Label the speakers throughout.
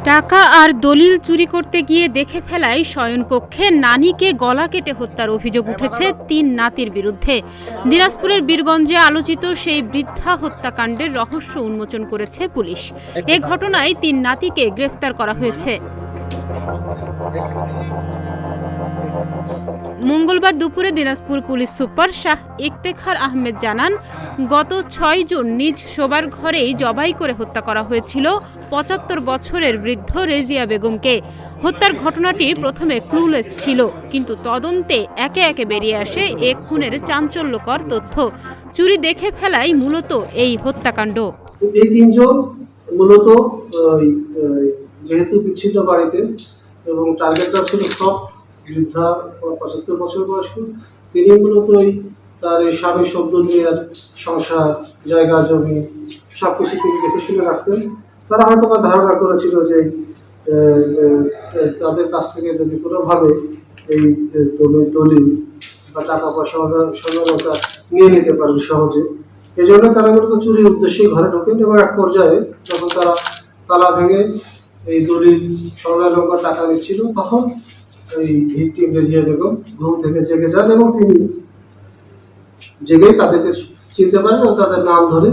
Speaker 1: টাকা আর দলিল চুরি করতে গিয়ে দেখে ফেলায় শয়নকক্ষে নানিকে গলা কেটে হত্যার অভিযোগ উঠেছে ৩ নাতির বিরুদ্ধে। দিনাজপুরের বীরগঞ্জে আলোচিত সেই বৃদ্ধা হত্যাকাণ্ডের রহস্য উন্মোচন করেছে পুলিশ। এ ঘটনায় ৩ নাতিকে গ্রেফতার করা হয়েছে। মঙ্গলবার দুপুরে দিনাজপুর পুলিশ সুপার শাহ ইফতেখার আহমেদ জানান, গত ৬ জুন নিজ শোবার ঘরেই জবাই করে হত্যা করা হয়েছিল ৭৫ বছরের বৃদ্ধ রেজিয়া বেগমকে। হত্যার ঘটনাটি প্রথমে ক্লুলেস ছিল, কিন্তু তদন্তে একে একে বেরিয়ে আসে এ খুনের চাঞ্চল্যকর তথ্য। চুরি দেখে ফেলাই মূলত এই হত্যাকাণ্ড।
Speaker 2: এই ৩ জন মূলত যেহেতু বিচ্ছিন্ন বাড়িতে এবং টার্গেটটা ছিল সব বৃদ্ধা ৭৫ বছর বয়স্ক, তিনি মূলত তার এই স্বামী শব্দুল মিয়ার সংসার, জায়গা জমি সবকিছু তিনি দেখে শুনে রাখতেন। তারা হয়তো বা ধারণা করেছিল যে তাদের কাছ থেকে যদি কোনোভাবে এই দলিল বা টাকা পয়সা সঙ্গতা নিয়ে নিতে পারেন সহজে, এই জন্য তারা মূলত চুরির উদ্দেশ্যেই ঘরে ঢোকেন এবং এক পর্যায়ে যখন তারা তালা ভেঙে এই দলিল সংগ্রহ বা টাকা নিচ্ছিল, তখন এই ভিকটিম রেজিয়া বেগম ঘুম থেকে জেগে যান এবং তিনি জেগে তাদেরকে চিনতে পারেন এবং তাদের নাম ধরে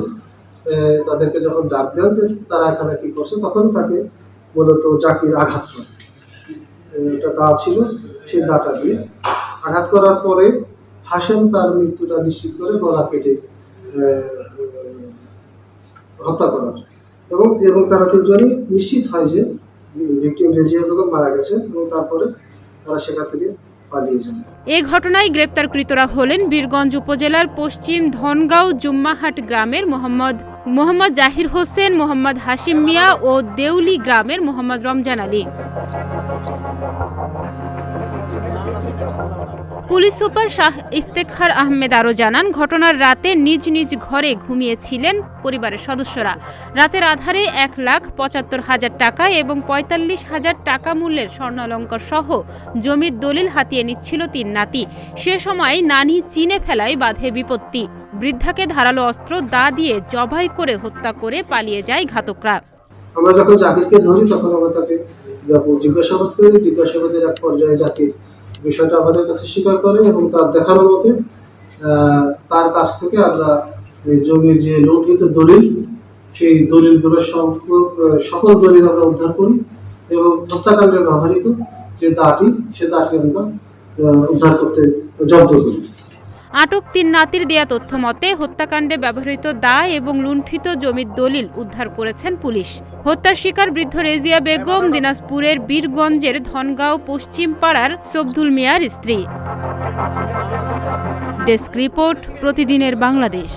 Speaker 2: তাদেরকে যখন ডাক দেন যে তারা এখানে কি করছে, তখন তাকে মূলত জাকির আঘাত করে। একটা দা ছিল, সেই দাটা দিয়ে আঘাত করার পরে হাশেম তার মৃত্যুটা নিশ্চিত করে গলা কেটে হত্যা করার এবং তারা ৩ জনই নিশ্চিত হয় যে ভিকটিম রেজিয়া বেগম মারা গেছে এবং তারপরে তারা সেখান থেকে পালিয়ে যান।
Speaker 1: এ ঘটনায় গ্রেপ্তারকৃতরা হলেন বীরগঞ্জ উপজেলার পশ্চিম ধনগাঁও জুম্মাহাট গ্রামের মোহাম্মদ জাহির হোসেন, মোহাম্মদ হাশিম মিয়া ও দেউলি গ্রামের মোহাম্মদ রমজান আলী। পুলিশ সুপার শাহ ইফতেখার আহমেদ আরও জানান, ঘটনার রাতে নিজ নিজ ঘরে ঘুমিয়েছিলেন পরিবারের সদস্যরা। রাতের আধারে ১,৭৫,০০০ টাকা এবং ৪৫,০০০ টাকা মূল্যের স্বর্ণালঙ্কার সহ জমির দলিল হাতিয়ে নিচ্ছিল ৩ নাতি। সে সময় নানি চিনে ফেলায় বাধে বিপত্তি। বৃদ্ধাকে ধারালো অস্ত্র দা দিয়ে জবাই করে হত্যা করে পালিয়ে যায় ঘাতকরা।
Speaker 2: আমরা যখন জাকিরকে ধরি তখন আমরা তাকে জিজ্ঞাসাবাদ করি। জিজ্ঞাসাবাদের এক পর্যায়ে জাকির বিষয়টা আমাদের কাছে স্বীকার করে এবং তার দেখানো মতে তার কাছ থেকে আমরা জমির যে লুণ্ঠিত দলিল, সেই দলিলগুলোর সকল দলিল আমরা উদ্ধার করি এবং হত্যাকাণ্ডে ব্যবহৃত যে দাটি, সে দাটি আমরা উদ্ধার করতে জব্দ করি।
Speaker 1: আটক ৩ নাতির দেয়া তথ্য মতে হত্যাকাণ্ডে ব্যবহৃত দা এবং লুণ্ঠিত জমির দলিল উদ্ধার করেছেন পুলিশ। হত্যার শিকার বৃদ্ধ রেজিয়া বেগম দিনাজপুরের বীরগঞ্জের ধনগাঁও পশ্চিম পাড়ার শব্দুল মিয়ার স্ত্রী। ডেস্ক রিপোর্ট, প্রতিদিনের বাংলাদেশ।